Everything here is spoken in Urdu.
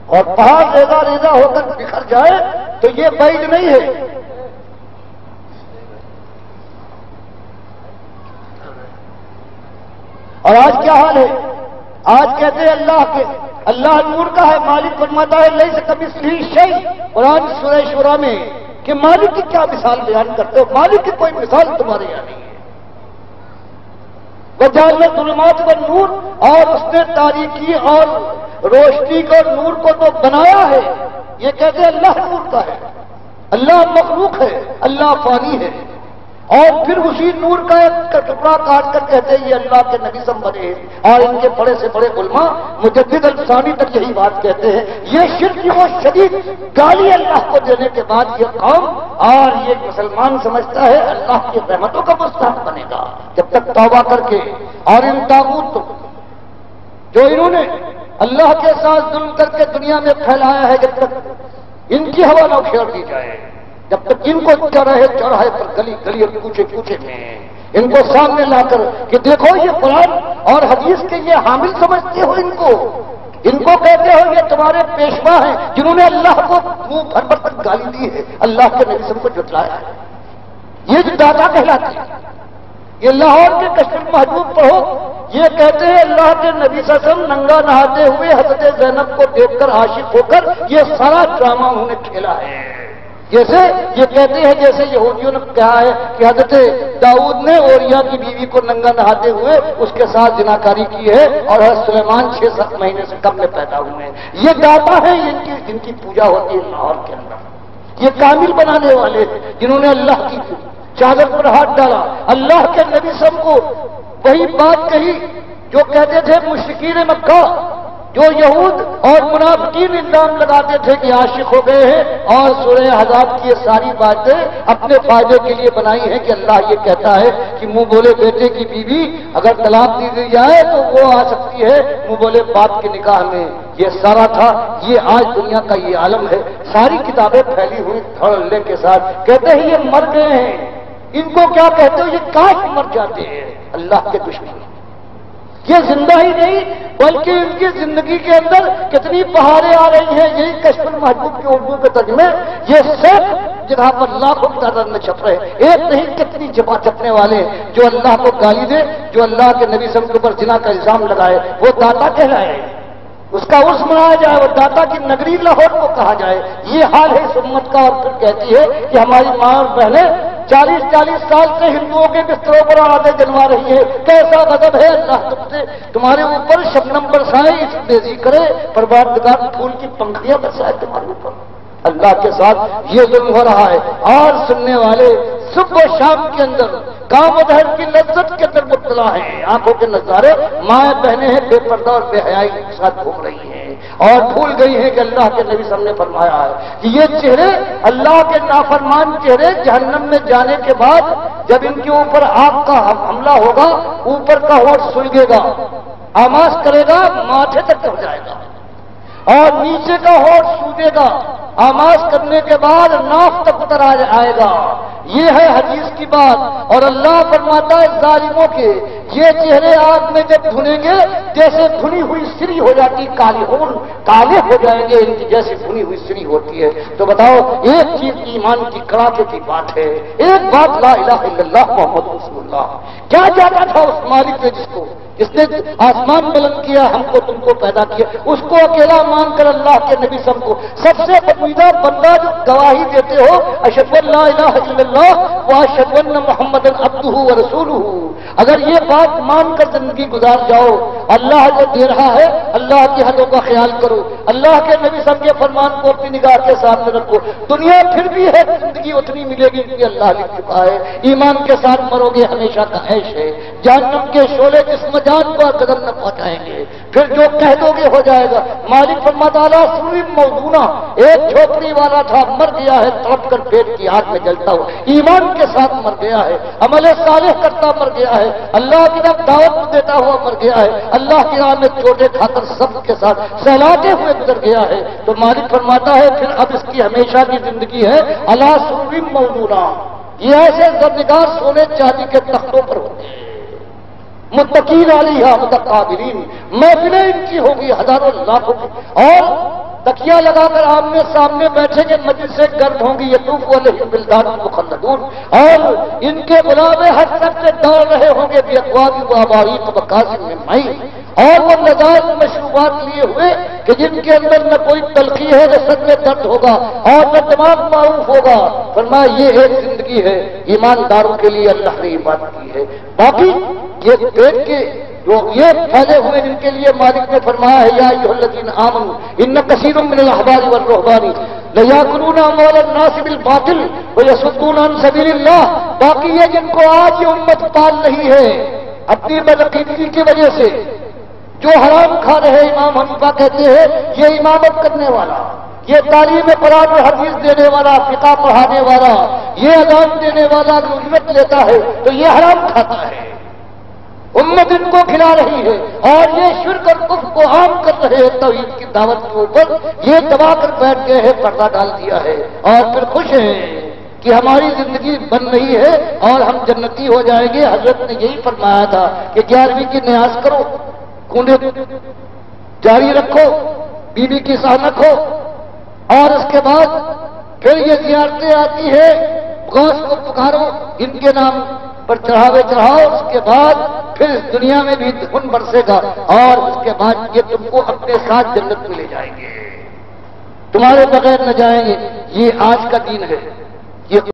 اور پہاڑ ریزہ ریزہ ہو کر بکھر جائے تو یہ بعید نہیں ہے۔ اور آج کیا حال ہے؟ آج کہتے ہیں اللہ نور کا ہے، مالک فرماتا ہے لیس کمثلہ شیء، قرآن سورہ شورى میں کہ مالک کی کیا مثال بیان کرتے ہو؟ مالک کی کوئی مثال تمہارے یہاں نہیں ہے۔ وجعلنا الظلمات والنور، اور اس نے تاریکی اور روشنی کو نور کو تو بنایا ہے۔ یہ کہتے ہیں اللہ نور کا ہے، اللہ مخلوق ہے، اللہ فانی ہے، اور پھر اسی نور کا ایک ٹکڑا کاٹ کر کہتے ہیں یہ اللہ کے نبی سم بنے ہیں۔ اور ان کے بڑے سے بڑے علماء مجدد الثانی تک یہی بات کہتے ہیں، یہ شرک کی وہ شدید گالی اللہ کو دینے کے بعد یہ قوم اور یہ مسلمان سمجھتا ہے اللہ کی رحمتوں کا مستحق بنے گا جب تک توبہ کر کے، اور ان طاغوت جو انہوں نے اللہ کے ساتھ ظلم کر کے دنیا میں پھیلایا ہے، جب تک ان کی ہوا نہ کھیڑ دی جائے، جب تک ان کو چوراہے پر گلی گلی اور کوچے کوچے میں ان کو سامنے لا کر کہ دیکھو یہ قرآن اور حدیث کے یہ حامل سمجھتے ہو، ان کو کہتے ہو یہ تمہارے پیشوا ہیں جنہوں نے اللہ کو منہ بھر بھر تک گالی دی ہے، اللہ کے نبی سب کو جھٹلایا ہے، یہ جو دادا کہلاتے ہیں۔ یہ لاہور کے کشمیر محبوب پڑھو، یہ کہتے ہیں اللہ کے نبی صلی اللہ علیہ وسلم ننگا نہاتے ہوئے حضرت زینب کو دیکھ کر عاشق ہو کر یہ سارا ڈرامہ انہوں نے کھیلا ہے۔ جیسے یہ کہتے ہیں جیسے یہودیوں نے کہا ہے کہ حضرت داؤد نے اوریا کی بیوی کو ننگا نہاتے ہوئے اس کے ساتھ زناکاری کی ہے، اور حضرت سلیمان 6-7 مہینے سے کم میں پیدا ہوئے ہیں۔ یہ داتا ہے جن کی پوجا ہوتی ہے لاہور کے اندر، یہ کامل بنانے والے جنہوں نے اللہ کی چادر پر ہاتھ ڈالا، اللہ کے نبی سب کو وہی بات کہی جو کہتے تھے مشرکین مکہ، جو یہود اور منافقین الزام لگاتے تھے کہ عاشق ہو گئے ہیں، اور سورہ احزاب کی یہ ساری باتیں اپنے فائدے کے لیے بنائی ہیں کہ اللہ یہ کہتا ہے کہ منہ بولے بیٹے کی بیوی اگر طلاق دی دی جائے تو وہ آ سکتی ہے منہ بولے باپ کے نکاح میں۔ یہ سارا تھا، یہ آج دنیا کا یہ عالم ہے، ساری کتابیں پھیلی ہوئی دھڑلے کے ساتھ کہتے ہیں یہ مر گئے ہیں، ان کو کیا کہتے ہو؟ یہ کاش مر جاتے ہیں اللہ کے دشمن، یہ زندہ ہی نہیں بلکہ ان کی زندگی کے اندر کتنی بہاریں آ رہی ہیں۔ یہی کشمیر محبوب کے اردو کے ترجمے یہ صرف جگہ پر لاکھوں کی تعداد میں چھپ رہے ہیں، ایک نہیں کتنی جمع چھپنے والے ہیں جو اللہ کو گالی دے، جو اللہ کے نبی صلی اللہ علیہ وسلم کے اوپر زنا کا الزام لگائے، وہ داتا کہلائے، اس کا عرس منایا جائے، وہ داتا کی نگری لاہور کو کہا جائے۔ یہ حال ہے اس امت کا، اور پھر کہتی ہے کہ ہماری ماں اور بہنیں 40 سال سے ہندوؤں کے بستروں پر آتے جنوا رہی ہے، کیسا غضب ہے اللہ تم سے، تمہارے اوپر شبنم برسائے، اس بیزی کرے پروردگار پھول کی پنکھڑیاں برسائے تمہارے اوپر۔ اللہ کے ساتھ یہ ظلم ہو رہا ہے، اور سننے والے صبح و شام کے اندر کام و دہر کی لذت کے اندر مبتلا ہیں، آنکھوں کے نظارے مائیں بہنیں ہیں بے پردہ اور بے حیائی کے ساتھ گھوم رہی ہیں، اور بھول گئی ہیں کہ اللہ کے نبی صلی اللہ علیہ وسلم نے فرمایا ہے کہ یہ چہرے اللہ کے نافرمان چہرے جہنم میں جانے کے بعد جب ان کے اوپر آگ کا حملہ ہوگا، اوپر کا ہوٹ سلگے گا، آماس کرے گا، ماتھے تک ہو جائے گا، اور نیچے کا ہوٹ سوجے گا، آماز کرنے کے بعد ناف تک اتر آئے گا۔ یہ ہے حدیث کی بات، اور اللہ فرماتا ہے ظالموں کے یہ چہرے آگ میں جب دھنیں گے جیسے دھنی ہوئی سری ہو جاتی، کالے ہو جائیں گے ان کی جیسے دھنی ہوئی سری ہوتی ہے۔ تو بتاؤ ایک چیز ایمان کی کڑاکے کی بات ہے، ایک بات لا الہ الا اللہ محمد رسول اللہ۔ کیا جاتا تھا اس مالک نے جس نے آسمان بلند کیا، ہم کو تم کو پیدا کیا، اس کو اکیلا مان کر اللہ کے نبی سب کو سب سے پسندیدہ بندہ جو گواہی دیتے ہو اشہد ان لا الہ الا اللہ واشہد ان محمدا عبدہ ورسولہ، اگر یہ بات مان کر زندگی گزار جاؤ، اللہ جو دے رہا ہے اللہ کی حدوں کا خیال کرو، اللہ کے نبی سب کے فرمان کو اپنی نگاہ کے سامنے رکھو، دنیا پھر بھی ہے زندگی اتنی ملے گی کہ اللہ لکھ چکا ہے، ایمان کے ساتھ مرو گے ہمیشہ کا عیش ہے، جہنم کے شعلے جسم جان کو قدم نہ پہنچائیں گے، پھر جو کہہ دو گے ہو جائے گا۔ مالک فرماتا ہے سوئی موضوعہ ایک جھوپڑی والا تھا، مر گیا ہے تڑپ کر پیٹ کی آگ میں جلتا ہوا، ایمان کے ساتھ مر گیا ہے، عمل صالح کرتا مر گیا ہے، اللہ کی طرف دعوت دیتا ہوا مر گیا ہے، اللہ کی راہ میں چوٹے کھا کر سب کے ساتھ سہلاتے ہوئے گزر گیا ہے۔ تو مالک فرماتا ہے پھر اب اس کی ہمیشہ کی زندگی ہے علی سوئی موضوعہ، یہ ایسے زرنگار سونے چاندی کے تختوں پر ہوتے ہیں، متقین علیہا متقابلین، محفلیں ان کی ہوگی ہزاروں لاکھوں کی، اور تکیہ ٹوپیاں لگا کر آمنے سامنے بیٹھیں گے، مجلس سے گرد ہوں گی، یطوف علیہم ولدان مخلدون، اور ان کے غلامے ہر طرف سے دوڑ رہے ہوں گے باکواب واباریق وکاس من معین، اور وہ لذائذ مشروبات لیے ہوئے کہ جن کے اندر نہ کوئی تلخی ہے، نہ سر میں درد ہوگا اور نہ دماغ معروف ہوگا۔ فرمایا یہ ایک زندگی ہے ایمانداروں کے لیے اللہ نے ایمان کی ہے۔ باقی یہ پیٹ کے جو یہ پھیلے ہوئے جن کے لیے مالک نے فرمایا ہے یا ایھا الذین آمنوا ان کثیر من الاحبار والرہبان لیاکلون اموال الناس بالباطل ویصدون عن سبیل اللہ، باقی یہ جن کو آج یہ امت پال رہی ہے اپنی بدعقیدگی کی وجہ سے، جو حرام کھا رہے امام حنیفہ کہتے ہیں یہ امامت کرنے والا، یہ تعلیم قرآن اور حدیث دینے والا، فقہ پڑھانے والا، یہ اذان دینے والا اگر اجرت لیتا ہے تو یہ حرام کھاتا ہے، امت ان کو کھلا رہی ہے، اور یہ شرک اور کفر کو عام کر رہے ہیں توحید کی دعوت کے اوپر، یہ دبا کر بیٹھ گئے ہیں، پردہ ڈال دیا ہے اور پھر خوش ہیں کہ ہماری زندگی بن رہی ہے اور ہم جنتی ہو جائیں گے۔ حضرت نے یہی فرمایا تھا کہ 11ویں کی نیاز کرو، کنڈے جاری رکھو، بیوی کی سہنک ہو، اور اس کے بعد پھر یہ زیارتیں آتی ہے، غوث کو پکارو، ان کے نام پر چڑھاوے چڑھاؤ، اس کے بعد پھر اس دنیا میں بھی خون برسے گا، اور اس کے بعد یہ تم کو اپنے ساتھ جنت میں لے جائیں گے، تمہارے بغیر نہ جائیں گے۔ یہ آج کا دین ہے۔